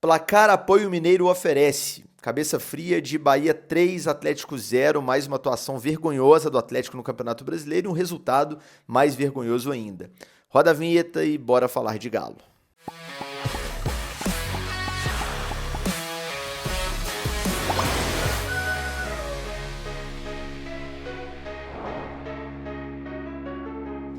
Placar Apoio Mineiro oferece. Cabeça fria de Bahia 3, Atlético 0, mais uma atuação vergonhosa do Atlético no Campeonato Brasileiro e um resultado mais vergonhoso ainda. Roda a vinheta e bora falar de Galo.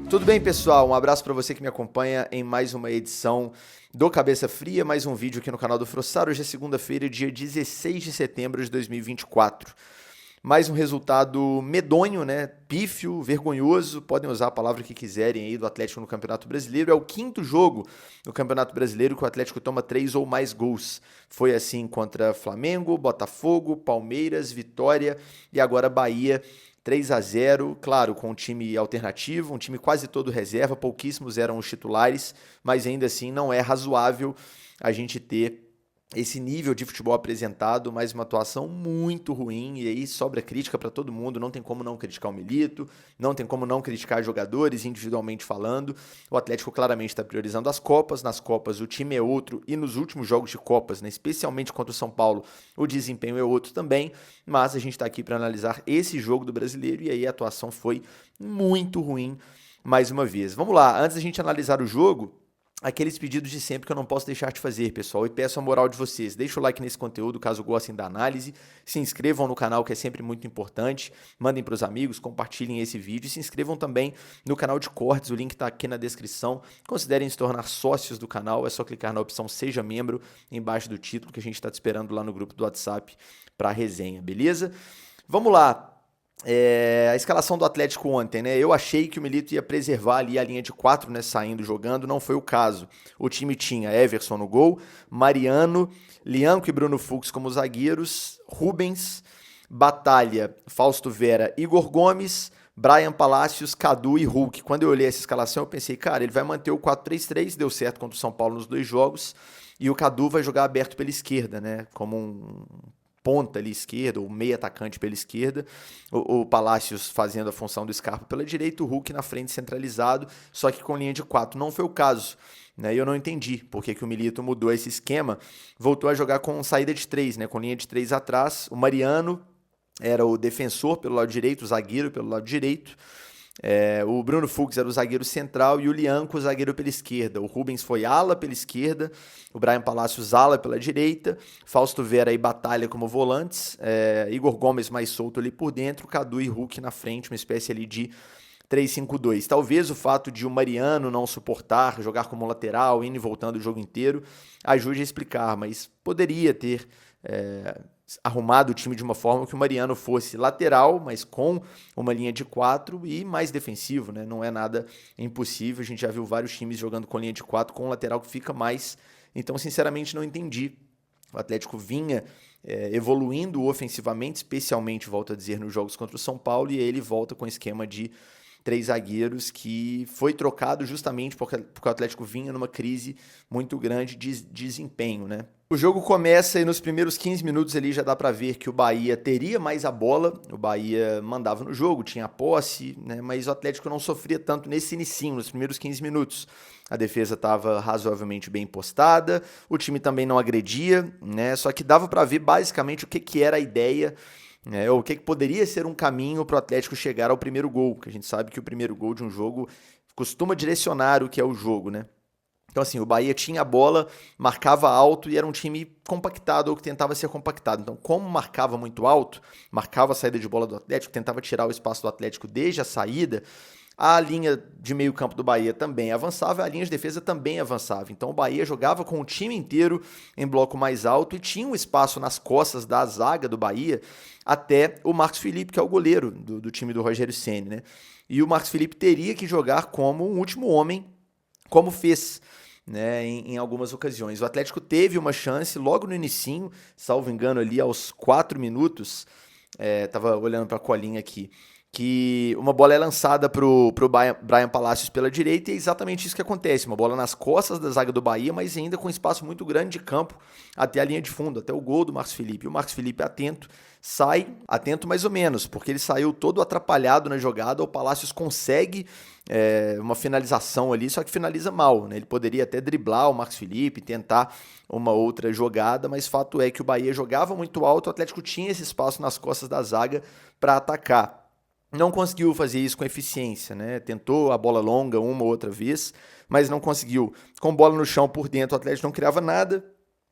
Tudo bem, pessoal? Um abraço para você que me acompanha em mais uma edição do Cabeça Fria, mais um vídeo aqui no canal do Frossar. Hoje é segunda-feira, dia 16 de setembro de 2024. Mais um resultado medonho, né? Pífio, vergonhoso, podem usar a palavra que quiserem aí do Atlético no Campeonato Brasileiro. É o quinto jogo no Campeonato Brasileiro que o Atlético toma 3 ou mais gols. Foi assim contra Flamengo, Botafogo, Palmeiras, Vitória e agora Bahia. 3-0, claro, com um time alternativo, um time quase todo reserva, pouquíssimos eram os titulares, mas ainda assim não é razoável a gente ter esse nível de futebol apresentado, mas uma atuação muito ruim, e aí sobra crítica para todo mundo, não tem como não criticar o Milito, não tem como não criticar jogadores individualmente falando. O Atlético claramente está priorizando as Copas, nas Copas o time é outro, e nos últimos jogos de Copas, né, especialmente contra o São Paulo, o desempenho é outro também, mas a gente está aqui para analisar esse jogo do Brasileiro, e aí a atuação foi muito ruim mais uma vez. Vamos lá, antes da gente analisar o jogo, aqueles pedidos de sempre que eu não posso deixar de fazer, pessoal, e peço a moral de vocês. Deixa o like nesse conteúdo caso gostem da análise, se inscrevam no canal que é sempre muito importante, mandem para os amigos, compartilhem esse vídeo e se inscrevam também no canal de cortes, o link está aqui na descrição. Considerem se tornar sócios do canal, é só clicar na opção Seja Membro embaixo do título que a gente está te esperando lá no grupo do WhatsApp para a resenha, beleza? Vamos lá. A escalação do Atlético ontem, né? Eu achei que o Milito ia preservar ali a linha de 4, né? Saindo, jogando, não foi o caso. O time tinha Everson no gol, Mariano, Lianco e Bruno Fux como zagueiros, Rubens, Batalha, Fausto Vera, Igor Gomes, Brian Palacios, Cadu e Hulk. Quando eu olhei essa escalação, eu pensei, cara, ele vai manter o 4-3-3, deu certo contra o São Paulo nos 2 jogos, e o Cadu vai jogar aberto pela esquerda, né? Como um ponta ali esquerda, ou meio atacante pela esquerda, o Palacios fazendo a função do Scarpa pela direita, o Hulk na frente centralizado, só que com linha de 4. Não foi o caso, né? Eu não entendi por que o Milito mudou esse esquema, voltou a jogar com saída de 3, né? Com linha de 3 atrás, o Mariano era o defensor pelo lado direito, o zagueiro pelo lado direito, o Bruno Fux era o zagueiro central e o Lianco o zagueiro pela esquerda. O Rubens foi ala pela esquerda, o Brian Palacios ala pela direita, Fausto Vera e Batalha como volantes, Igor Gomes mais solto ali por dentro, Cadu e Hulk na frente, uma espécie ali de 3-5-2. Talvez o fato de o Mariano não suportar jogar como lateral, indo e voltando o jogo inteiro, ajude a explicar, mas poderia ter arrumado o time de uma forma que o Mariano fosse lateral, mas com uma linha de 4 e mais defensivo, né? Não é nada impossível, a gente já viu vários times jogando com linha de 4 com um lateral que fica mais, então sinceramente não entendi. O Atlético vinha evoluindo ofensivamente, especialmente, volto a dizer, nos jogos contra o São Paulo, e ele volta com o esquema de 3 zagueiros que foi trocado justamente porque o Atlético vinha numa crise muito grande de desempenho, né? O jogo começa e nos primeiros 15 minutos ali já dá para ver que o Bahia teria mais a bola, o Bahia mandava no jogo, tinha a posse, né? Mas o Atlético não sofria tanto nesse inicinho, nos primeiros 15 minutos. A defesa estava razoavelmente bem postada, o time também não agredia, né? Só que dava para ver basicamente o que era a ideia, ou o que poderia ser um caminho para o Atlético chegar ao primeiro gol, porque a gente sabe que o primeiro gol de um jogo costuma direcionar o que é o jogo, né? Então assim, o Bahia tinha a bola, marcava alto e era um time compactado ou que tentava ser compactado. Então como marcava muito alto, marcava a saída de bola do Atlético, tentava tirar o espaço do Atlético desde a saída, a linha de meio campo do Bahia também avançava, a linha de defesa também avançava. Então o Bahia jogava com o time inteiro em bloco mais alto e tinha um espaço nas costas da zaga do Bahia até o Marcos Felipe, que é o goleiro do time do Rogério Ceni, né? E o Marcos Felipe teria que jogar como um último homem, como fez, né, em algumas ocasiões. O Atlético teve uma chance logo no inicinho, salvo engano ali aos 4 minutos, tava olhando para a colinha aqui, que uma bola é lançada pro Brian Palacios pela direita e é exatamente isso que acontece. Uma bola nas costas da zaga do Bahia, mas ainda com um espaço muito grande de campo até a linha de fundo, até o gol do Marcos Felipe. O Marcos Felipe atento, sai atento mais ou menos, porque ele saiu todo atrapalhado na jogada. O Palacios consegue uma finalização ali, só que finaliza mal, né? Ele poderia até driblar o Marcos Felipe, tentar uma outra jogada, mas fato é que o Bahia jogava muito alto, o Atlético tinha esse espaço nas costas da zaga para atacar. Não conseguiu fazer isso com eficiência, né? Tentou a bola longa uma ou outra vez, mas não conseguiu. Com bola no chão por dentro, o Atlético não criava nada.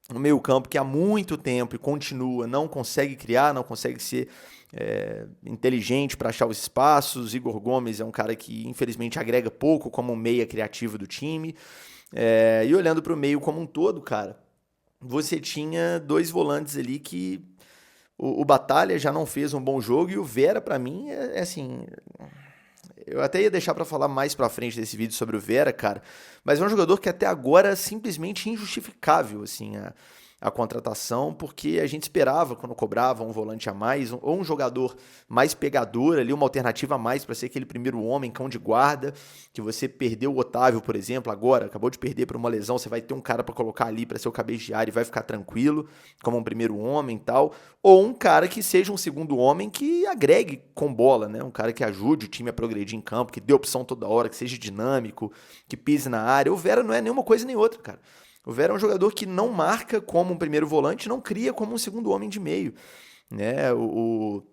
No meio-campo, que há muito tempo e continua, não consegue criar, não consegue ser inteligente para achar os espaços. Igor Gomes é um cara que, infelizmente, agrega pouco como um meia criativo do time. E olhando para o meio como um todo, cara, você tinha dois volantes ali que o Batalha já não fez um bom jogo e o Vera, para mim, é assim. Eu até ia deixar para falar mais pra frente desse vídeo sobre o Vera, cara, mas é um jogador que até agora é simplesmente injustificável, assim, a contratação, porque a gente esperava, quando cobrava um volante a mais, ou um jogador mais pegador ali, uma alternativa a mais para ser aquele primeiro homem, cão de guarda, que você perdeu o Otávio, por exemplo, agora, acabou de perder por uma lesão, você vai ter um cara para colocar ali para ser o cabeça de área e vai ficar tranquilo, como um primeiro homem e tal, ou um cara que seja um segundo homem que agregue com bola, né? Um cara que ajude o time a progredir em campo, que dê opção toda hora, que seja dinâmico, que pise na área. O Vera não é nenhuma coisa nem outra, cara. O Vera é um jogador que não marca como um primeiro volante, não cria como um segundo homem de meio, né? O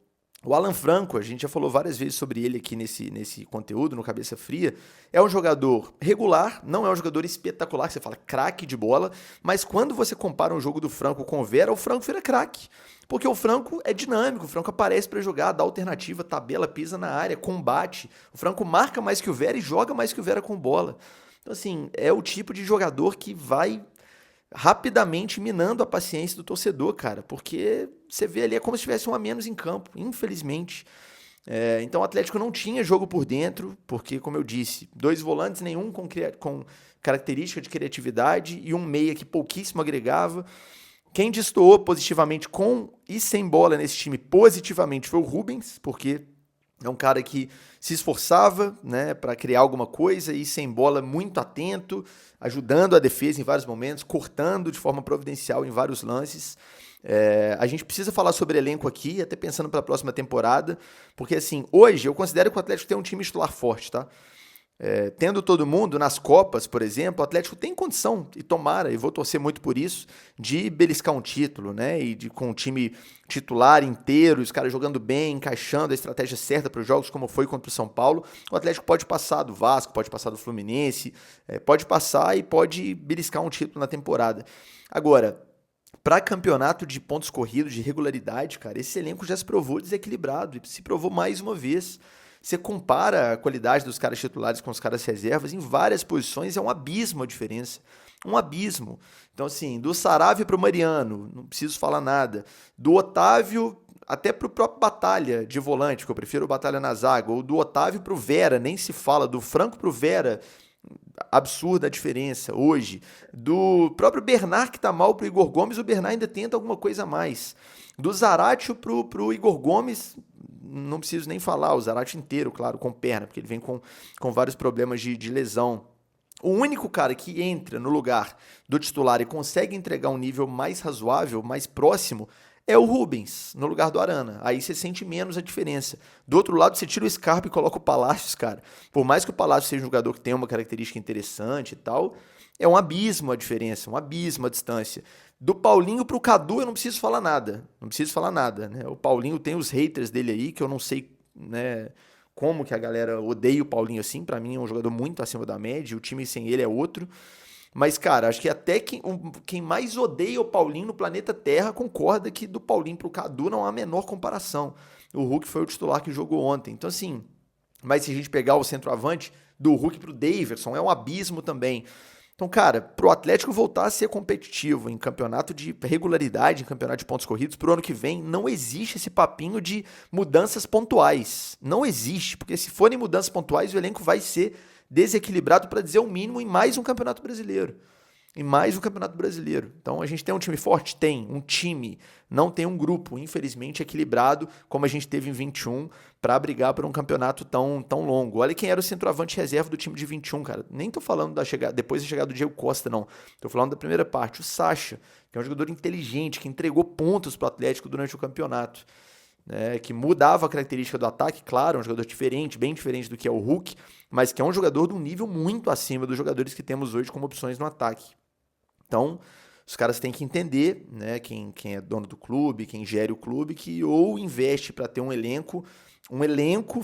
Alan Franco, a gente já falou várias vezes sobre ele aqui nesse conteúdo, no Cabeça Fria, é um jogador regular, não é um jogador espetacular, que você fala craque de bola, mas quando você compara um jogo do Franco com o Franco vira craque. Porque o Franco é dinâmico, o Franco aparece para jogar, dá alternativa, tabela, pisa na área, combate. O Franco marca mais que o Vera e joga mais que o Vera com bola. Então, assim, é o tipo de jogador que vai rapidamente minando a paciência do torcedor, cara, porque você vê ali é como se tivesse um a menos em campo, infelizmente. Então o Atlético não tinha jogo por dentro, porque, como eu disse, dois volantes, nenhum com característica de criatividade e um meia que pouquíssimo agregava. Quem destoou positivamente com e sem bola nesse time positivamente foi o Rubens, porque é um cara que se esforçava, né, para criar alguma coisa e sem bola muito atento, ajudando a defesa em vários momentos, cortando de forma providencial em vários lances. A gente precisa falar sobre elenco aqui, até pensando para a próxima temporada, porque assim, hoje eu considero que o Atlético tem um time titular forte, tá? Tendo todo mundo nas Copas, por exemplo, o Atlético tem condição, e tomara, e vou torcer muito por isso, de beliscar um título, né? E com o time titular inteiro, os caras jogando bem, encaixando a estratégia certa para os jogos, como foi contra o São Paulo, o Atlético pode passar do Vasco, pode passar do Fluminense, pode passar e pode beliscar um título na temporada. Agora, para campeonato de pontos corridos, de regularidade, cara, esse elenco já se provou desequilibrado e se provou mais uma vez. Você compara a qualidade dos caras titulares com os caras reservas em várias posições, é um abismo a diferença. Um abismo. Então, assim, do Saravia para o Mariano, não preciso falar nada. Do Otávio até para o próprio Batalha de volante, porque eu prefiro o Batalha na zaga. Ou do Otávio para o Vera, nem se fala. Do Franco para o Vera, absurda a diferença hoje. Do próprio Bernard, que tá mal pro Igor Gomes, o Bernard ainda tenta alguma coisa a mais. Do Zaratio pro Igor Gomes, não preciso nem falar, o Zaratio inteiro, claro, com perna, porque ele vem com vários problemas de lesão. O único cara que entra no lugar do titular e consegue entregar um nível mais razoável, mais próximo, é o Rubens, no lugar do Arana. Aí você sente menos a diferença. Do outro lado, você tira o Scarpa e coloca o Palacios, cara. Por mais que o Palacios seja um jogador que tem uma característica interessante e tal, é um abismo a diferença, um abismo a distância. Do Paulinho pro Cadu, eu não preciso falar nada. Não preciso falar nada, né? O Paulinho tem os haters dele aí, que eu não sei, né, como que a galera odeia o Paulinho assim. Pra mim é um jogador muito acima da média, o time sem ele é outro. Mas, cara, acho que até quem mais odeia o Paulinho no planeta Terra concorda que do Paulinho pro Cadu não há a menor comparação. O Hulk foi o titular que jogou ontem. Então, assim, mas se a gente pegar o centroavante, do Hulk pro Daverson, é um abismo também. Então, cara, pro Atlético voltar a ser competitivo em campeonato de regularidade, em campeonato de pontos corridos, pro ano que vem, não existe esse papinho de mudanças pontuais. Não existe, porque se forem mudanças pontuais, o elenco vai ser desequilibrado, para dizer o mínimo, em mais um campeonato brasileiro. e mais o Campeonato Brasileiro. Então a gente tem um time forte? Tem. Um time, não tem um grupo, infelizmente, equilibrado, como a gente teve em 21, para brigar por um campeonato tão longo. Olha quem era o centroavante reserva do time de 21, cara. Nem tô falando depois da chegada do Diego Costa, não. Tô falando da primeira parte, o Sacha, que é um jogador inteligente, que entregou pontos pro Atlético durante o campeonato. Né, que mudava a característica do ataque, claro, um jogador diferente, bem diferente do que é o Hulk, mas que é um jogador de um nível muito acima dos jogadores que temos hoje como opções no ataque. Então, os caras têm que entender, né, quem é dono do clube, quem gere o clube, que ou investe para ter um elenco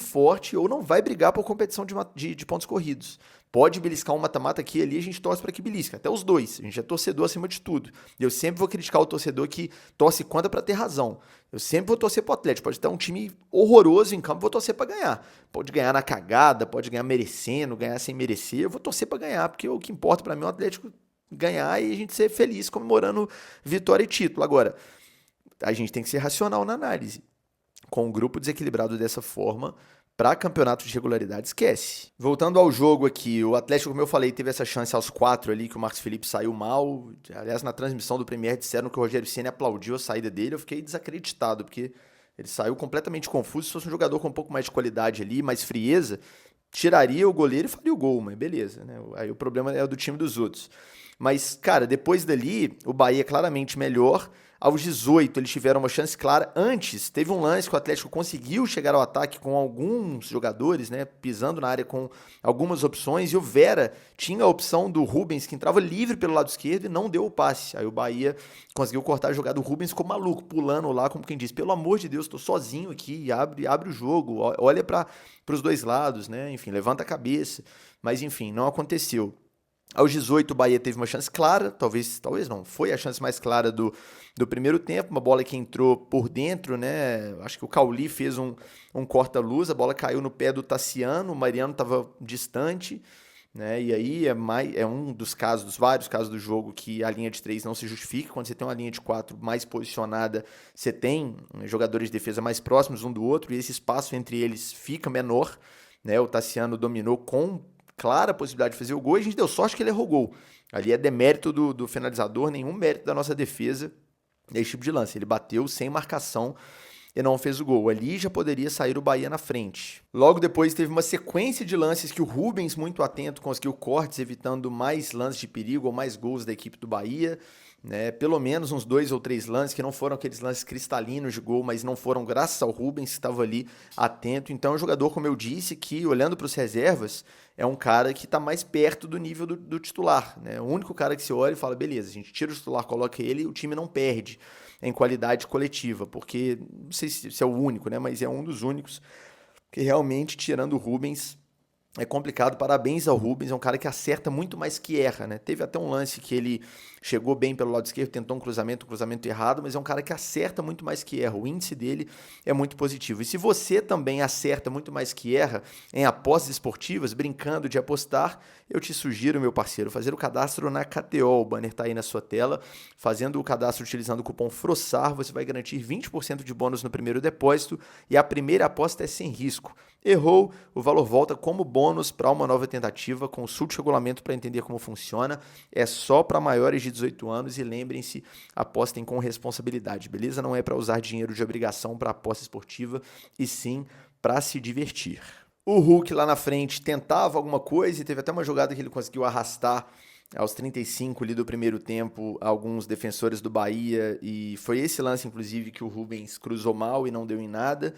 forte, ou não vai brigar por competição de pontos corridos. Pode beliscar um mata-mata aqui e ali, a gente torce para que belisque, até os dois. A gente é torcedor acima de tudo. E eu sempre vou criticar o torcedor que torce contra para ter razão. Eu sempre vou torcer pro Atlético. Pode estar um time horroroso em campo, vou torcer para ganhar. Pode ganhar na cagada, pode ganhar merecendo, ganhar sem merecer. Eu vou torcer para ganhar, porque o que importa para mim é o Atlético ganhar e a gente ser feliz comemorando vitória e título. Agora, a gente tem que ser racional na análise. Com um grupo desequilibrado dessa forma, para campeonato de regularidade, esquece. Voltando ao jogo aqui, o Atlético, como eu falei, teve essa chance aos 4 ali, que o Marcos Felipe saiu mal. Aliás, na transmissão do Premier disseram que o Rogério Ceni aplaudiu a saída dele. Eu fiquei desacreditado, porque ele saiu completamente confuso. Se fosse um jogador com um pouco mais de qualidade ali, mais frieza, tiraria o goleiro e faria o gol, mas beleza, né? Aí o problema é do time dos outros. Mas, cara, depois dali, o Bahia claramente melhor. Aos 18, eles tiveram uma chance clara. Antes, teve um lance que o Atlético conseguiu chegar ao ataque com alguns jogadores, né? Pisando na área com algumas opções. E o Vera tinha a opção do Rubens, que entrava livre pelo lado esquerdo e não deu o passe. Aí o Bahia conseguiu cortar a jogada. O Rubens ficou maluco, pulando lá, como quem diz: pelo amor de Deus, tô sozinho aqui. Abre o jogo, olha para os dois lados, né? Enfim, levanta a cabeça. Mas, enfim, não aconteceu. Aos 18, o Bahia teve uma chance clara, talvez não, foi a chance mais clara do primeiro tempo, uma bola que entrou por dentro, né? Acho que o Cauli fez um corta-luz, a bola caiu no pé do Tassiano, o Mariano estava distante, né? E aí é um dos vários casos do jogo que a linha de 3 não se justifica. Quando você tem uma linha de 4 mais posicionada, você tem jogadores de defesa mais próximos um do outro e esse espaço entre eles fica menor, né? O Tassiano dominou com clara possibilidade de fazer o gol e a gente deu sorte que ele errou o gol. Ali é demérito do finalizador, nenhum mérito da nossa defesa nesse tipo de lance. Ele bateu sem marcação e não fez o gol. Ali já poderia sair o Bahia na frente. Logo depois teve uma sequência de lances que o Rubens, muito atento, conseguiu cortes, evitando mais lances de perigo ou mais gols da equipe do Bahia. Né? Pelo menos uns 2 ou 3 lances, que não foram aqueles lances cristalinos de gol, mas não foram graças ao Rubens, que estava ali atento. Então é um jogador, como eu disse, que olhando para os reservas, é um cara que está mais perto do nível do titular. Né? O único cara que se olha e fala, beleza, a gente tira o titular, coloca ele e o time não perde em qualidade coletiva, porque, não sei se é o único, né? Mas é um dos únicos que realmente, tirando o Rubens, é complicado. Parabéns ao Rubens, é um cara que acerta muito mais que erra, né? Teve até um lance que ele chegou bem pelo lado esquerdo, tentou um cruzamento errado, mas é um cara que acerta muito mais que erra. O índice dele é muito positivo. E se você também acerta muito mais que erra em apostas esportivas, brincando de apostar, eu te sugiro, meu parceiro, fazer o cadastro na KTO. O banner tá aí na sua tela. Fazendo o cadastro utilizando o cupom FROSSAR, você vai garantir 20% de bônus no primeiro depósito e a primeira aposta é sem risco. Errou, o valor volta como bônus para uma nova tentativa. Consulte o regulamento para entender como funciona. É só para maiores de 18 anos e lembrem-se, apostem com responsabilidade, beleza? Não é para usar dinheiro de obrigação para aposta esportiva, e sim para se divertir. O Hulk lá na frente tentava alguma coisa e teve até uma jogada que ele conseguiu arrastar aos 35 ali do primeiro tempo alguns defensores do Bahia, e foi esse lance, inclusive, que o Rubens cruzou mal e não deu em nada.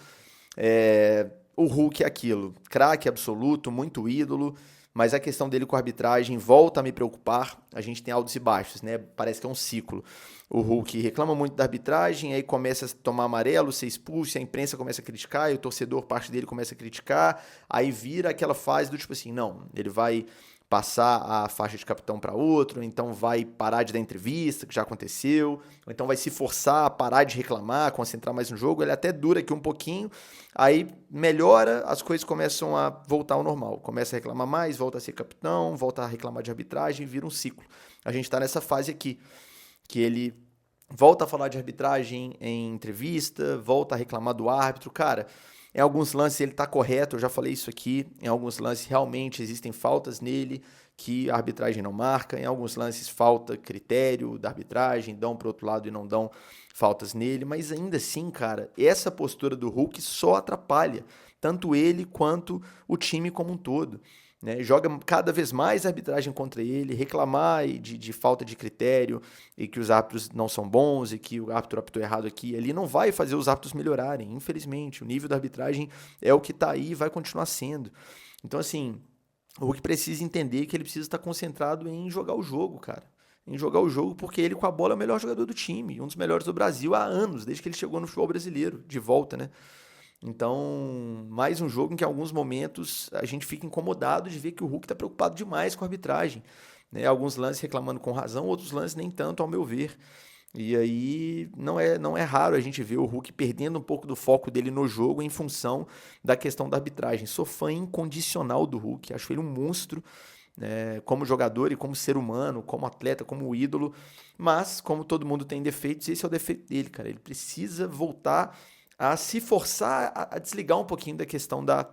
O Hulk é aquilo, craque absoluto, muito ídolo, mas a questão dele com a arbitragem volta a me preocupar. A gente tem altos e baixos, né? Parece que é um ciclo. O Hulk reclama muito da arbitragem, aí começa a tomar amarelo, ser expulso, a imprensa começa a criticar, e o torcedor, parte dele, começa a criticar, aí vira aquela fase do tipo assim, não, ele vai passar a faixa de capitão para outro, então vai parar de dar entrevista, que já aconteceu, ou então vai se forçar a parar de reclamar, concentrar mais no jogo. Ele até dura aqui um pouquinho, aí melhora, as coisas começam a voltar ao normal, começa a reclamar mais, volta a ser capitão, volta a reclamar de arbitragem, vira um ciclo. A gente está nessa fase aqui, que ele volta a falar de arbitragem em entrevista, volta a reclamar do árbitro. Cara, em alguns lances ele está correto, eu já falei isso aqui, em alguns lances realmente existem faltas nele que a arbitragem não marca. Em alguns lances falta critério da arbitragem, dão para o outro lado e não dão faltas nele, mas ainda assim, cara, essa postura do Hulk só atrapalha tanto ele quanto o time como um todo. Né? Joga cada vez mais a arbitragem contra ele, reclamar de falta de critério e que os árbitros não são bons e que o árbitro apitou errado aqui e ali, não vai fazer os árbitros melhorarem, infelizmente. O nível da arbitragem é o que está aí e vai continuar sendo. Então, assim, o Hulk precisa entender que ele precisa estar concentrado em jogar o jogo, cara. Em jogar o jogo, porque ele com a bola é o melhor jogador do time, um dos melhores do Brasil há anos, desde que ele chegou no futebol brasileiro, de volta, né? Então, mais um jogo em que em alguns momentos a gente fica incomodado de ver que o Hulk está preocupado demais com a arbitragem. Né? Alguns lances reclamando com razão, outros lances nem tanto, ao meu ver. E aí não é raro a gente ver o Hulk perdendo um pouco do foco dele no jogo em função da questão da arbitragem. Sou fã incondicional do Hulk, acho ele um monstro, né, como jogador e como ser humano, como atleta, como ídolo, mas como todo mundo tem defeitos, esse é o defeito dele, cara. Ele precisa voltar a se forçar a desligar um pouquinho da questão da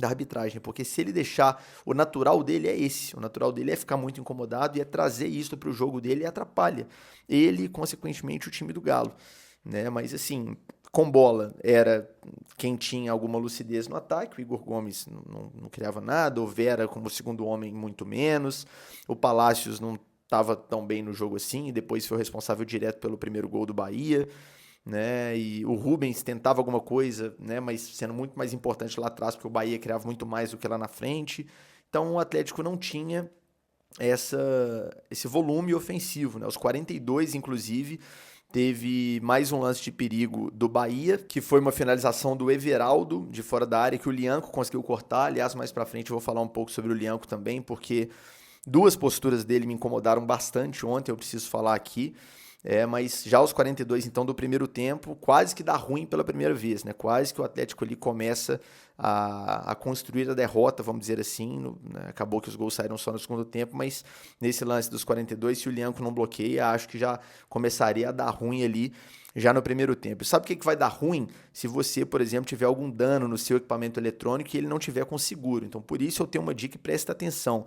arbitragem, porque se ele deixar, o natural dele é esse, o natural dele é ficar muito incomodado e é trazer isso para o jogo dele e atrapalha ele e, consequentemente, o time do Galo, né? Mas assim, com bola era quem tinha alguma lucidez no ataque, o Igor Gomes não criava nada, o Vera como segundo homem muito menos, o Palácios não estava tão bem no jogo assim, e depois foi o responsável direto pelo primeiro gol do Bahia, né? E o Rubens tentava alguma coisa, né? Mas sendo muito mais importante lá atrás, porque o Bahia criava muito mais do que lá na frente. Então o Atlético não tinha esse volume ofensivo, né? Os 42, inclusive, teve mais um lance de perigo do Bahia, que foi uma finalização do Everaldo de fora da área, que o Lianco conseguiu cortar. Aliás, mais pra frente eu vou falar um pouco sobre o Lianco também, porque duas posturas dele me incomodaram bastante ontem, eu preciso falar aqui. Mas já aos 42, então, do primeiro tempo, quase que dá ruim pela primeira vez, né? Quase que o Atlético ali começa a construir a derrota, vamos dizer assim. Né? Acabou que os gols saíram só no segundo tempo, mas nesse lance dos 42, se o Lianco não bloqueia, acho que já começaria a dar ruim ali já no primeiro tempo. E sabe o que vai dar ruim? Se você, por exemplo, tiver algum dano no seu equipamento eletrônico e ele não tiver com seguro. Então, por isso eu tenho uma dica e presta atenção.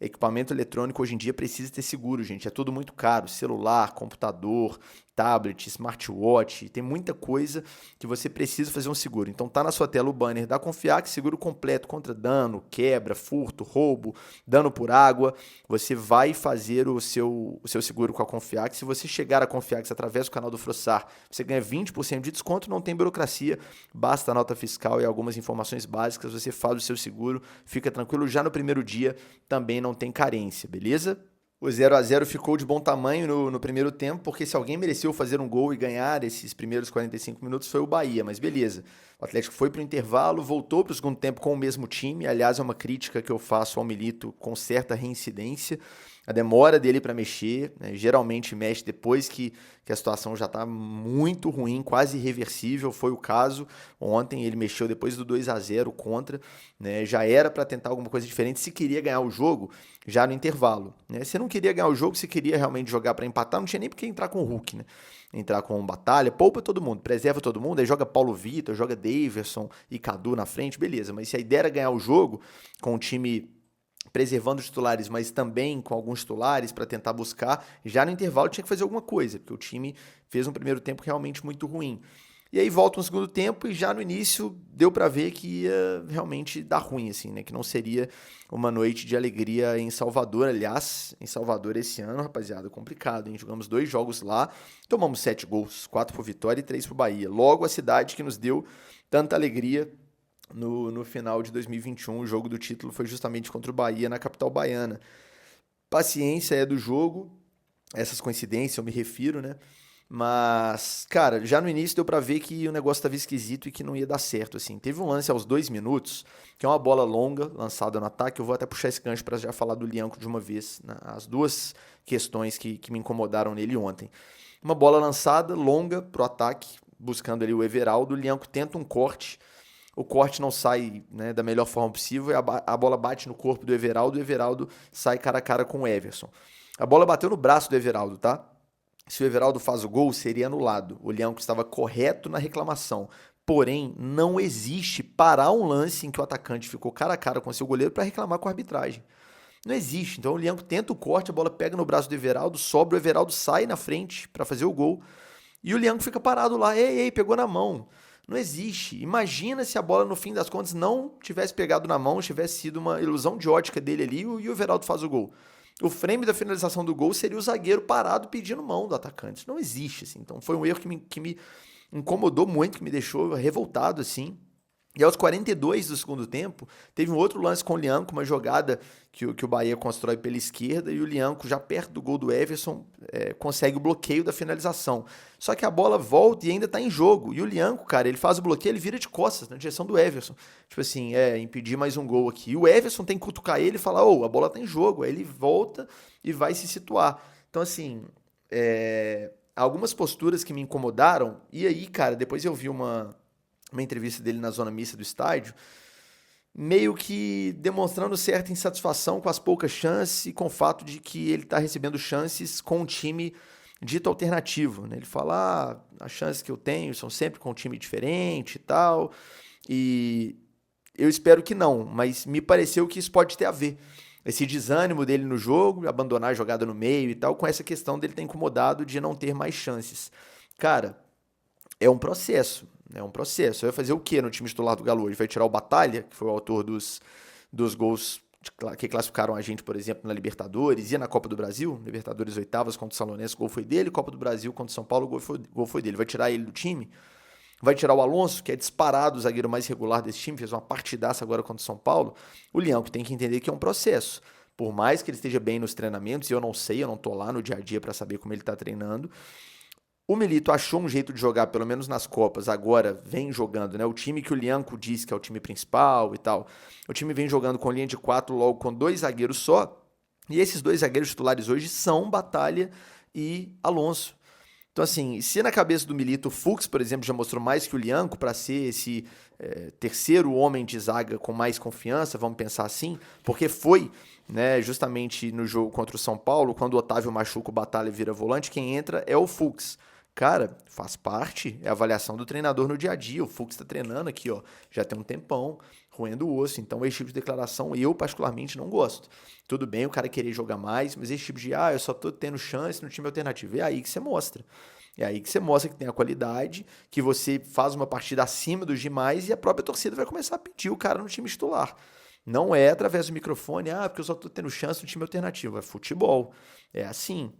Equipamento eletrônico hoje em dia precisa ter seguro, gente. É tudo muito caro. Celular, computador, tablet, smartwatch. Tem muita coisa que você precisa fazer um seguro. Então tá na sua tela o banner da Confiac, seguro completo contra dano, quebra, furto, roubo, dano por água. Você vai fazer o seu seguro com a Confiac. Se você chegar a Confiac através do canal do Frossar, você ganha 20% de desconto, não tem burocracia. Basta a nota fiscal e algumas informações básicas. Você faz o seu seguro, fica tranquilo. Já no primeiro dia também não tem carência, beleza? O 0-0 ficou de bom tamanho no primeiro tempo, porque se alguém mereceu fazer um gol e ganhar esses primeiros 45 minutos foi o Bahia, mas beleza. O Atlético foi para o intervalo, voltou para o segundo tempo com o mesmo time. Aliás, é uma crítica que eu faço ao Milito com certa reincidência. A demora dele para mexer, né? Geralmente mexe depois que a situação já está muito ruim, quase irreversível, foi o caso. Ontem ele mexeu depois do 2-0 contra, né? Já era para tentar alguma coisa diferente, se queria ganhar o jogo já no intervalo. Né? Se não queria ganhar o jogo, se queria realmente jogar para empatar, não tinha nem por que entrar com o Hulk, né? Entrar com um Batalha, poupa todo mundo, preserva todo mundo, aí joga Paulo Vitor, joga Daverson e Cadu na frente, beleza. Mas se a ideia era ganhar o jogo com o time preservando os titulares, mas também com alguns titulares para tentar buscar, já no intervalo tinha que fazer alguma coisa, porque o time fez um primeiro tempo realmente muito ruim. E aí volta um segundo tempo e já no início deu para ver que ia realmente dar ruim, assim, né? Que não seria uma noite de alegria em Salvador. Aliás, em Salvador esse ano, rapaziada, complicado, hein? Jogamos 2 jogos lá, tomamos 7 gols, 4 por Vitória e 3 por Bahia. Logo a cidade que nos deu tanta alegria no final de 2021, o jogo do título foi justamente contra o Bahia na capital baiana. Paciência é do jogo, essas coincidências eu me refiro, né? Mas, cara, já no início deu pra ver que o negócio tava esquisito e que não ia dar certo, assim. Teve um lance aos 2 minutos, que é uma bola longa, lançada no ataque. Eu vou até puxar esse gancho pra já falar do Lianco de uma vez, né? As duas questões que me incomodaram nele ontem. Uma bola lançada, longa, pro ataque, buscando ali o Everaldo. O Lianco tenta um corte, o corte não sai, né, da melhor forma possível, e a bola bate no corpo do Everaldo, e o Everaldo sai cara a cara com o Everson. A bola bateu no braço do Everaldo, tá? Se o Everaldo faz o gol, seria anulado. O Lianco estava correto na reclamação. Porém, não existe parar um lance em que o atacante ficou cara a cara com seu goleiro para reclamar com a arbitragem. Não existe. Então o Lianco tenta o corte, a bola pega no braço do Everaldo, sobra, o Everaldo sai na frente para fazer o gol. E o Lianco fica parado lá, ei, pegou na mão. Não existe. Imagina se a bola, no fim das contas, não tivesse pegado na mão, tivesse sido uma ilusão de ótica dele ali e o Everaldo faz o gol. O frame da finalização do gol seria o zagueiro parado pedindo mão do atacante. Isso não existe, assim. Então foi um erro que me incomodou muito, que me deixou revoltado, assim. E aos 42 do segundo tempo, teve um outro lance com o Lianco, uma jogada que o Bahia constrói pela esquerda e o Lianco, já perto do gol do Everson, consegue o bloqueio da finalização. Só que a bola volta e ainda tá em jogo. E o Lianco, cara, ele faz o bloqueio, ele vira de costas na direção do Everson. Tipo assim, impedir mais um gol aqui. E o Everson tem que cutucar ele e falar, a bola tá em jogo. Aí ele volta e vai se situar. Então, assim, algumas posturas que me incomodaram. E aí, cara, depois eu vi uma entrevista dele na zona mista do estádio, meio que demonstrando certa insatisfação com as poucas chances e com o fato de que ele está recebendo chances com um time dito alternativo, né? Ele fala, as chances que eu tenho são sempre com um time diferente e tal, e eu espero que não, mas me pareceu que isso pode ter a ver. Esse desânimo dele no jogo, abandonar a jogada no meio e tal, com essa questão dele ter incomodado de não ter mais chances. Cara, é um processo. É um processo. Vai fazer o que no time titular do Galo hoje? Vai tirar o Batalha, que foi o autor dos gols que classificaram a gente, por exemplo, na Libertadores e na Copa do Brasil? Libertadores oitavas contra o Salonense, o gol foi dele. Copa do Brasil contra o São Paulo, o gol foi dele. Vai tirar ele do time? Vai tirar o Alonso, que é disparado o zagueiro mais regular desse time, fez uma partidaça agora contra o São Paulo? O Lianco tem que entender que é um processo. Por mais que ele esteja bem nos treinamentos, e eu não sei, eu não tô lá no dia a dia para saber como ele tá treinando, o Milito achou um jeito de jogar, pelo menos nas Copas, agora vem jogando, né? O time que o Lianco diz que é o time principal e tal. O time vem jogando com linha de 4, logo com 2 zagueiros só. E esses 2 zagueiros titulares hoje são Batalha e Alonso. Então, assim, se na cabeça do Milito o Fux, por exemplo, já mostrou mais que o Lianco para ser esse terceiro homem de zaga com mais confiança, vamos pensar assim, porque foi, né, justamente no jogo contra o São Paulo, quando o Otávio machuca o Batalha e vira volante, quem entra é o Fux. Cara, faz parte, é a avaliação do treinador no dia a dia. O Fux está treinando aqui, ó, já tem um tempão, roendo o osso. Então, esse tipo de declaração eu, particularmente, não gosto. Tudo bem o cara querer jogar mais, mas esse tipo de, eu só tô tendo chance no time alternativo. É aí que você mostra. É aí que você mostra que tem a qualidade, que você faz uma partida acima dos demais e a própria torcida vai começar a pedir o cara no time titular. Não é através do microfone, porque eu só tô tendo chance no time alternativo. É futebol. É assim.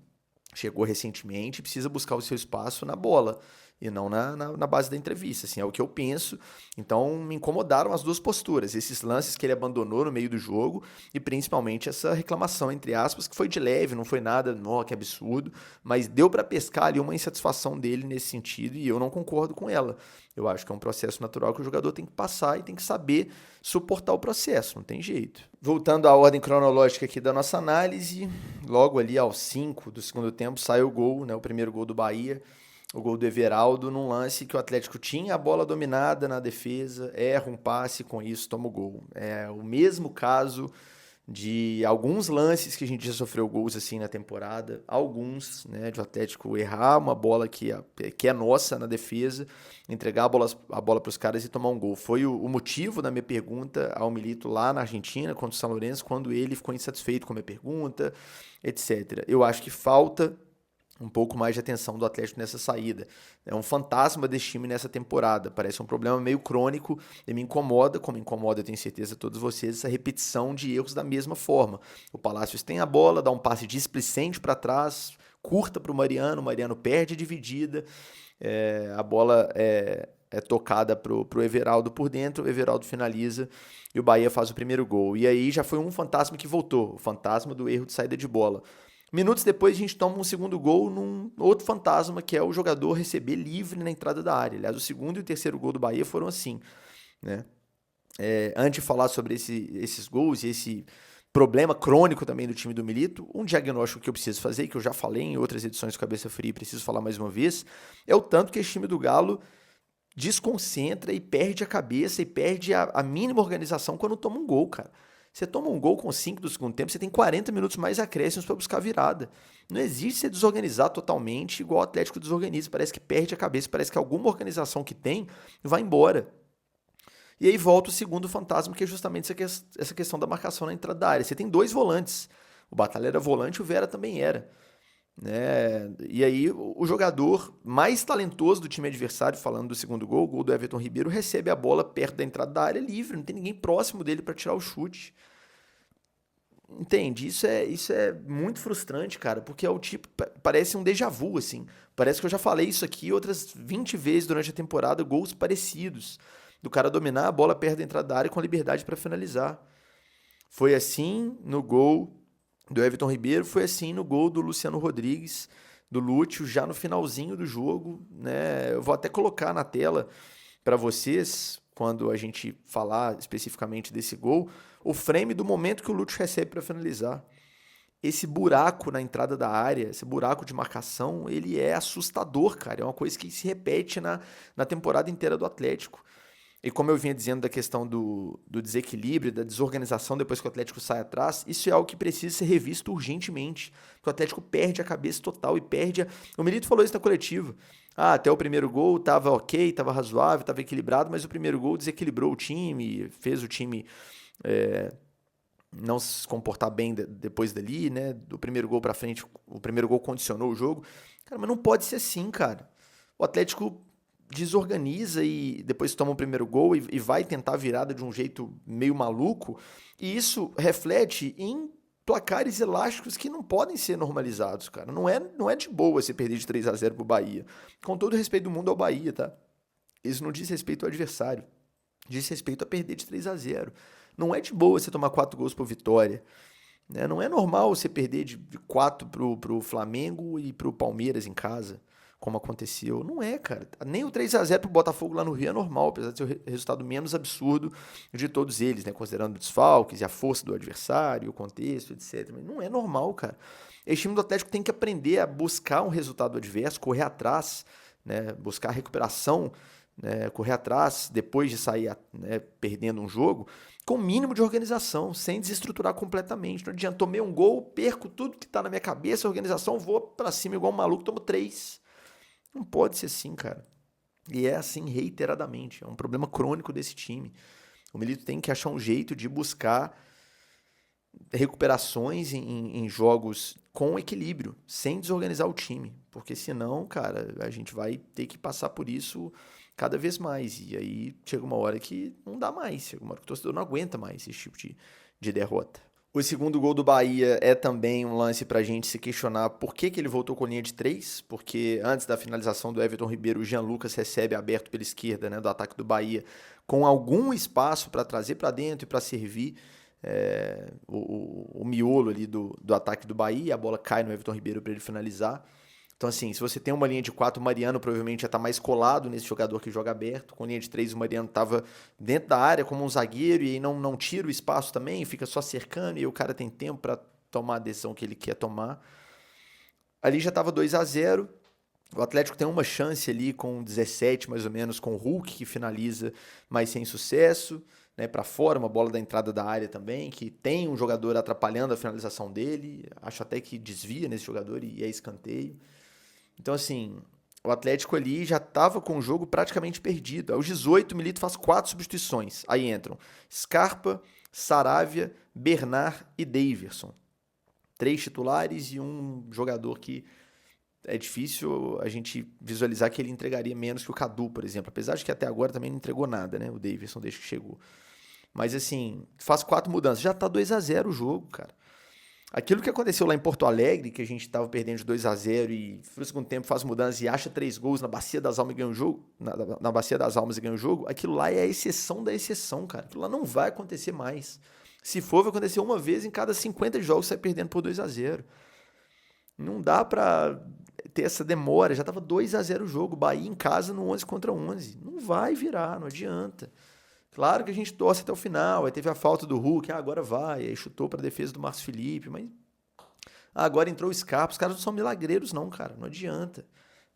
Chegou recentemente, precisa buscar o seu espaço na bola e não na base da entrevista, assim, é o que eu penso. Então me incomodaram as duas posturas, esses lances que ele abandonou no meio do jogo e principalmente essa reclamação, entre aspas, que foi de leve, não foi nada, que absurdo, mas deu para pescar ali uma insatisfação dele nesse sentido e eu não concordo com ela. Eu acho que é um processo natural que o jogador tem que passar e tem que saber suportar o processo, não tem jeito. Voltando à ordem cronológica aqui da nossa análise, logo ali aos 5 do segundo tempo sai o gol, né, o primeiro gol do Bahia, o gol do Everaldo, num lance que o Atlético tinha a bola dominada na defesa, erra um passe, com isso toma o gol. É o mesmo caso de alguns lances que a gente já sofreu gols assim na temporada, alguns, né, de o Atlético errar uma bola que é nossa na defesa, entregar a bola para os caras e tomar um gol. Foi o motivo da minha pergunta ao Milito lá na Argentina, contra o São Lourenço, quando ele ficou insatisfeito com a minha pergunta, etc. Eu acho que falta um pouco mais de atenção do Atlético nessa saída. É um fantasma desse time nessa temporada. Parece um problema meio crônico e me incomoda, como incomoda, eu tenho certeza, todos vocês, essa repetição de erros da mesma forma. O Palácios tem a bola, dá um passe displicente para trás, curta para o Mariano perde a dividida, a bola é tocada para o Everaldo por dentro, o Everaldo finaliza e o Bahia faz o primeiro gol. E aí já foi um fantasma que voltou, o fantasma do erro de saída de bola. Minutos depois a gente toma um segundo gol num outro fantasma, que é o jogador receber livre na entrada da área. Aliás, o segundo e o terceiro gol do Bahia foram assim, né? Antes de falar sobre esses gols e esse problema crônico também do time do Milito, um diagnóstico que eu preciso fazer, que eu já falei em outras edições do Cabeça Fria e preciso falar mais uma vez, é o tanto que esse time do Galo desconcentra e perde a cabeça e perde a mínima organização quando toma um gol, cara. Você toma um gol com 5 do segundo tempo, você tem 40 minutos mais acréscimos para buscar a virada. Não existe você desorganizar totalmente igual o Atlético desorganiza. Parece que perde a cabeça, parece que alguma organização que tem vai embora. E aí volta o segundo fantasma, que é justamente essa questão da marcação na entrada da área. Você tem dois volantes. O Batalha era volante, o Vera também era. Né? E aí o jogador mais talentoso do time adversário, falando do segundo gol, o gol do Everton Ribeiro, recebe a bola perto da entrada da área livre, não tem ninguém próximo dele para tirar o chute. Entende? Isso é muito frustrante, cara, porque é o tipo, parece um déjà vu, assim. Parece que eu já falei isso aqui outras 20 vezes durante a temporada, gols parecidos. Do cara dominar a bola perto da entrada da área com liberdade para finalizar. Foi assim no gol do Everton Ribeiro, foi assim no gol do Luciano Rodrigues, do Lúcio, já no finalzinho do jogo, né? Eu vou até colocar na tela para vocês, quando a gente falar especificamente desse gol, o frame do momento que o Lúcio recebe para finalizar. Esse buraco na entrada da área, esse buraco de marcação, ele é assustador, cara. É uma coisa que se repete na temporada inteira do Atlético. E como eu vinha dizendo da questão do desequilíbrio, da desorganização depois que o Atlético sai atrás, isso é algo que precisa ser revisto urgentemente. Porque o Atlético perde a cabeça total e perde. O Milito falou isso na coletiva. Ah, até o primeiro gol tava ok, tava razoável, tava equilibrado, mas o primeiro gol desequilibrou o time, fez o time não se comportar bem depois dali, né? Do primeiro gol pra frente, o primeiro gol condicionou o jogo. Cara, mas não pode ser assim, cara. O Atlético desorganiza e depois toma o primeiro gol e vai tentar a virada de um jeito meio maluco, e isso reflete em placares elásticos que não podem ser normalizados, cara. Não é de boa você perder de 3-0 pro Bahia. Com todo o respeito do mundo ao Bahia, tá? Isso não diz respeito ao adversário. Diz respeito a perder de 3-0. Não é de boa você tomar 4 gols por Vitória. Né? Não é normal você perder de 4 pro Flamengo e pro Palmeiras em casa, como aconteceu. Não é, cara. Nem o 3-0 pro Botafogo lá no Rio é normal, apesar de ser o resultado menos absurdo de todos eles, né? Considerando desfalques e a força do adversário, o contexto, etc. Mas não é normal, cara. Esse time do Atlético tem que aprender a buscar um resultado adverso, correr atrás, né? Buscar a recuperação, né? Correr atrás depois de sair, né, perdendo um jogo, com o mínimo de organização, sem desestruturar completamente. Não adianta, tomei um gol, perco tudo que tá na minha cabeça, a organização, vou pra cima igual um maluco, tomo 3. Não pode ser assim, cara. E é assim reiteradamente. É um problema crônico desse time. O Milito tem que achar um jeito de buscar recuperações em jogos com equilíbrio, sem desorganizar o time. Porque senão, cara, a gente vai ter que passar por isso cada vez mais. E aí chega uma hora que não dá mais. Chega uma hora que o torcedor não aguenta mais esse tipo de derrota. O segundo gol do Bahia é também um lance pra gente se questionar por que ele voltou com linha de 3, porque antes da finalização do Everton Ribeiro, o Jean Lucas recebe aberto pela esquerda, né, do ataque do Bahia, com algum espaço para trazer para dentro e para servir o miolo ali do ataque do Bahia, a bola cai no Everton Ribeiro para ele finalizar. Então, assim, se você tem uma linha de 4, o Mariano provavelmente já está mais colado nesse jogador que joga aberto. Com linha de 3, o Mariano estava dentro da área como um zagueiro e aí não tira o espaço também, fica só cercando e aí o cara tem tempo para tomar a decisão que ele quer tomar. Ali já estava 2-0. O Atlético tem uma chance ali com 17, mais ou menos, com o Hulk, que finaliza, mas sem sucesso, né, para fora, uma bola da entrada da área também, que tem um jogador atrapalhando a finalização dele. Acho até que desvia nesse jogador e é escanteio. Então, assim, o Atlético ali já estava com o jogo praticamente perdido. Aos 18, o Milito faz 4 substituições. Aí entram Scarpa, Saravia, Bernard e Daverson. 3 titulares e um jogador que é difícil a gente visualizar que ele entregaria menos que o Cadu, por exemplo. Apesar de que até agora também não entregou nada, né? O Daverson desde que chegou. Mas, assim, faz 4 mudanças. Já tá 2-0 o jogo, cara. Aquilo que aconteceu lá em Porto Alegre, que a gente estava perdendo de 2-0 e no segundo tempo faz mudança e acha 3 gols na Bacia das Almas e ganha o jogo, na Bacia das Almas e ganha o jogo, aquilo lá é a exceção da exceção, cara. Aquilo lá não vai acontecer mais. Se for, vai acontecer uma vez em cada 50 jogos você sai perdendo por 2-0. Não dá pra ter essa demora, já tava 2-0 o jogo, Bahia em casa no 11 contra 11. Não vai virar, não adianta. Claro que a gente torce até o final, aí teve a falta do Hulk, agora vai, aí chutou para a defesa do Márcio Felipe, mas agora entrou o Scarpa, os caras não são milagreiros não, cara, não adianta.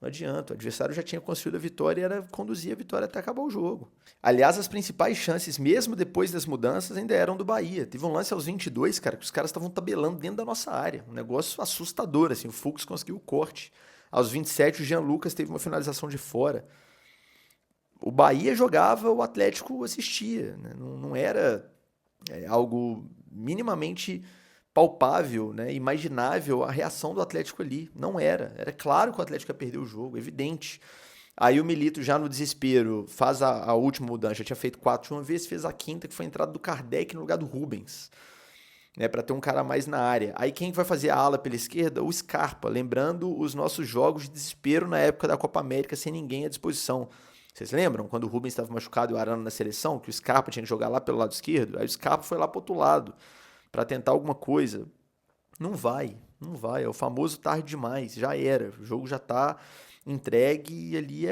Não adianta, o adversário já tinha construído a vitória e era conduzir a vitória até acabar o jogo. Aliás, as principais chances, mesmo depois das mudanças, ainda eram do Bahia. Teve um lance aos 22, cara, que os caras estavam tabelando dentro da nossa área. Um negócio assustador, assim, o Fux conseguiu o corte. Aos 27, o Jean Lucas teve uma finalização de fora. o Bahia jogava, o Atlético assistia, né? Não era algo minimamente palpável, né? Imaginável a reação do Atlético ali. Não era. Era claro que o Atlético ia perder o jogo, evidente. Aí o Milito, já no desespero, faz a última mudança. Já tinha feito 4 de uma vez, fez a quinta, que foi a entrada do Kardec no lugar do Rubens, né, para ter um cara mais na área. Aí quem vai fazer a ala pela esquerda? O Scarpa, lembrando os nossos jogos de desespero na época da Copa América, sem ninguém à disposição. Vocês lembram quando o Rubens estava machucado e o Arana na seleção, que o Scarpa tinha que jogar lá pelo lado esquerdo? Aí o Scarpa foi lá pro outro lado para tentar alguma coisa. Não vai, não vai. É o famoso tarde demais, já era. O jogo já tá entregue e ali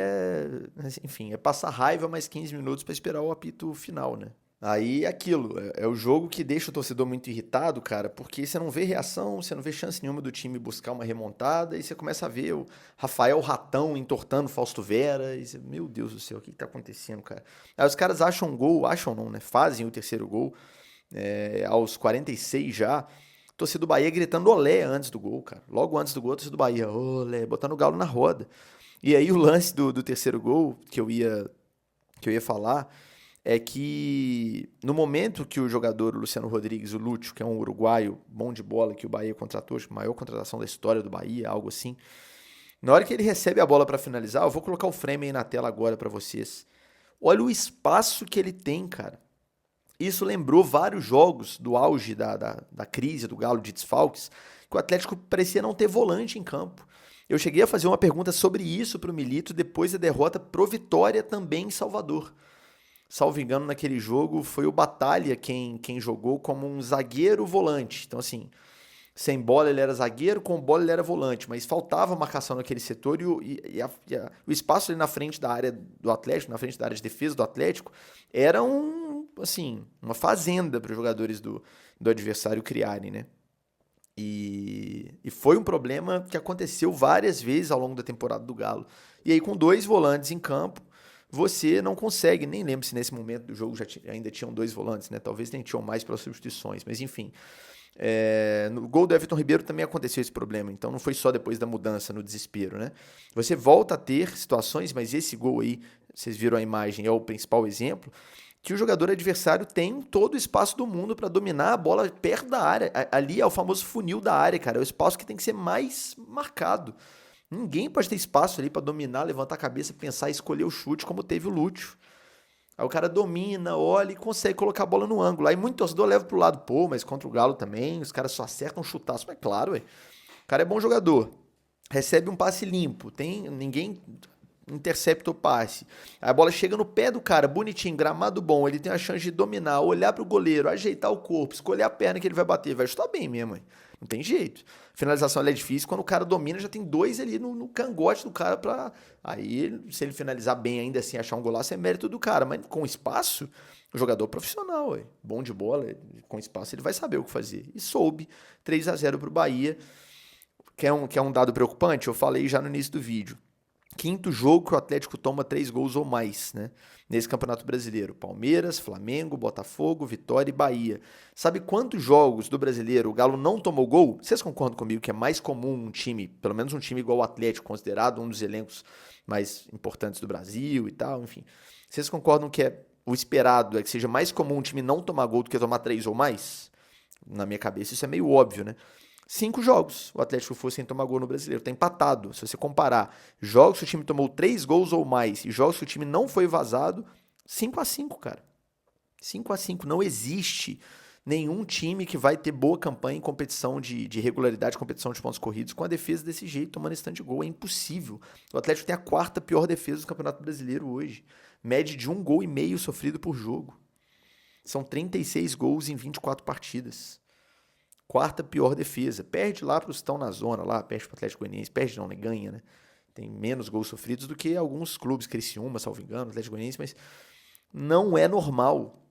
enfim, é passar raiva mais 15 minutos para esperar o apito final, né? Aí é aquilo, é o jogo que deixa o torcedor muito irritado, cara, porque você não vê reação, você não vê chance nenhuma do time buscar uma remontada, e você começa a ver o Rafael Ratão entortando o Fausto Vera, e você, meu Deus do céu, o que que tá acontecendo, cara? Aí os caras acham um gol, acham não, né? Fazem o terceiro gol, aos 46 já, torcida do Bahia gritando olé antes do gol, cara. Logo antes do gol, a torcida do Bahia, olé, botando o galo na roda. E aí o lance do terceiro gol que eu ia falar é que no momento que o jogador o Luciano Rodrigues, o Lúcio, que é um uruguaio bom de bola que o Bahia contratou, acho que a maior contratação da história do Bahia, algo assim. Na hora que ele recebe a bola para finalizar, eu vou colocar o frame aí na tela agora para vocês. Olha o espaço que ele tem, cara. Isso lembrou vários jogos do auge da crise do Galo de desfalques, que o Atlético parecia não ter volante em campo. Eu cheguei a fazer uma pergunta sobre isso para o Milito depois da derrota pro Vitória também em Salvador. Salvo engano, naquele jogo foi o Batalha quem jogou como um zagueiro volante. Então, assim, sem bola ele era zagueiro, com bola ele era volante, mas faltava marcação naquele setor e o espaço ali na frente da área do Atlético, na frente da área de defesa do Atlético, era assim, uma fazenda para os jogadores do adversário criarem, né? E foi um problema que aconteceu várias vezes ao longo da temporada do Galo. E aí, com 2 volantes em campo, você não consegue, nem lembro se nesse momento do jogo ainda tinham 2 volantes, né? Talvez nem tinham mais pelas substituições, mas enfim. No gol do Everton Ribeiro também aconteceu esse problema, então não foi só depois da mudança, no desespero, né? Você volta a ter situações, mas esse gol aí, vocês viram a imagem, é o principal exemplo, que o jogador adversário tem todo o espaço do mundo para dominar a bola perto da área. Ali é o famoso funil da área, cara, é o espaço que tem que ser mais marcado. Ninguém pode ter espaço ali para dominar, levantar a cabeça, pensar e escolher o chute como teve o Lúcio. Aí o cara domina, olha e consegue colocar a bola no ângulo. Aí muito torcedor leva pro lado, pô, mas contra o Galo também, os caras só acertam um chutaço. Mas claro, ué. O cara é bom jogador. Recebe um passe limpo. Ninguém intercepta o passe. Aí a bola chega no pé do cara, bonitinho, gramado bom. Ele tem a chance de dominar, olhar pro goleiro, ajeitar o corpo, escolher a perna que ele vai bater. Vai chutar bem mesmo, ué. Não tem jeito. Finalização ela é difícil. Quando o cara domina, já tem 2 ali no cangote do cara pra. Aí, se ele finalizar bem ainda assim, achar um golaço, é mérito do cara. Mas com espaço, o jogador profissional, ué. Bom de bola, com espaço, ele vai saber o que fazer. E soube. 3-0 pro Bahia. Quer um dado preocupante? Eu falei já no início do vídeo. Quinto jogo que o Atlético toma 3 gols ou mais, né? Nesse Campeonato Brasileiro. Palmeiras, Flamengo, Botafogo, Vitória e Bahia. Sabe quantos jogos do Brasileiro o Galo não tomou gol? Vocês concordam comigo que é mais comum um time, pelo menos um time igual o Atlético, considerado um dos elencos mais importantes do Brasil e tal, enfim. Vocês concordam que o esperado é que seja mais comum um time não tomar gol do que tomar 3 ou mais? Na minha cabeça isso é meio óbvio, né? 5 jogos o Atlético foi sem tomar gol no Brasileiro. Tá empatado. Se você comparar jogos que o time tomou 3 gols ou mais e jogos que o time não foi vazado, 5-5, cara. 5-5. Não existe nenhum time que vai ter boa campanha em competição de regularidade, competição de pontos corridos, com a defesa desse jeito, tomando esse tanto de gol. É impossível. O Atlético tem a 4ª pior defesa do Campeonato Brasileiro hoje. Média de 1,5 gol sofrido por jogo. São 36 gols em 24 partidas. 4ª pior defesa. Perde lá para os que estão na zona, lá, perde para o Atlético Goianiense. Perde não, né? Ganha, né? Tem menos gols sofridos do que alguns clubes, Criciúma, salvo engano, Atlético Goianiense, mas não é normal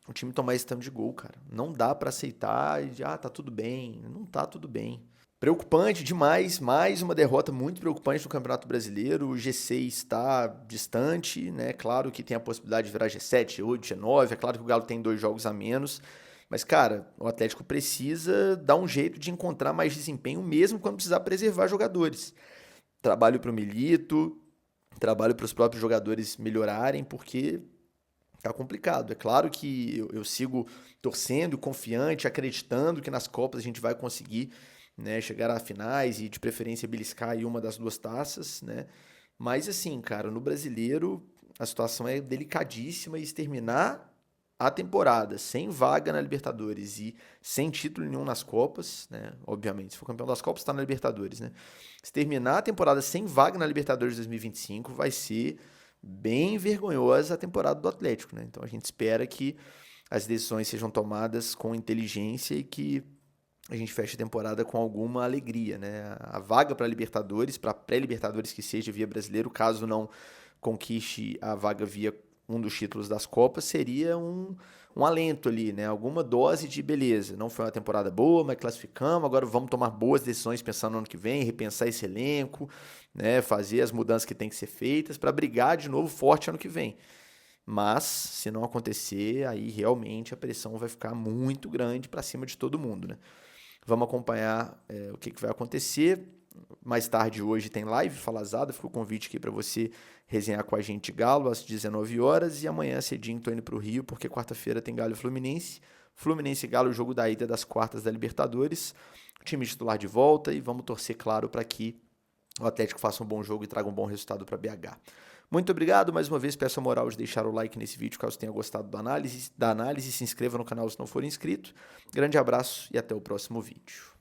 o time tomar esse tanto de gol, cara. Não dá para aceitar e tá tudo bem. Não tá tudo bem. Preocupante demais, mais uma derrota muito preocupante no Campeonato Brasileiro. O G6 está distante, né? Claro que tem a possibilidade de virar G7, G8, G9. É claro que o Galo tem 2 jogos a menos. Mas, cara, o Atlético precisa dar um jeito de encontrar mais desempenho, mesmo quando precisar preservar jogadores. Trabalho para o Milito, trabalho para os próprios jogadores melhorarem, porque tá complicado. É claro que eu sigo torcendo, confiante, acreditando que nas Copas a gente vai conseguir, né, chegar a finais e de preferência beliscar aí uma das duas taças, né? Mas assim, cara, no Brasileiro a situação é delicadíssima e se terminar a temporada sem vaga na Libertadores e sem título nenhum nas Copas, né? Obviamente, se for campeão das Copas, está na Libertadores, né? Se terminar a temporada sem vaga na Libertadores 2025, vai ser bem vergonhosa a temporada do Atlético, né? Então a gente espera que as decisões sejam tomadas com inteligência e que a gente feche a temporada com alguma alegria, né? A vaga para Libertadores, para pré-Libertadores que seja via brasileiro, caso não conquiste a vaga via um dos títulos das Copas, seria um alento ali, né? Alguma dose de beleza. Não foi uma temporada boa, mas classificamos, agora vamos tomar boas decisões pensando no ano que vem, repensar esse elenco, né? Fazer as mudanças que tem que ser feitas para brigar de novo forte ano que vem. Mas, se não acontecer, aí realmente a pressão vai ficar muito grande para cima de todo mundo, né? Vamos acompanhar o que vai acontecer. Mais tarde hoje tem live Falazada, fica o convite aqui para você resenhar com a gente Galo às 19 horas e amanhã cedinho tô indo pro Rio porque quarta-feira tem Galo e Fluminense. Fluminense e Galo, o jogo da ida das quartas da Libertadores. O time titular de volta e vamos torcer, claro, para que o Atlético faça um bom jogo e traga um bom resultado para BH. Muito obrigado, mais uma vez peço a moral de deixar o like nesse vídeo caso tenha gostado da análise, se inscreva no canal se não for inscrito. Grande abraço e até o próximo vídeo.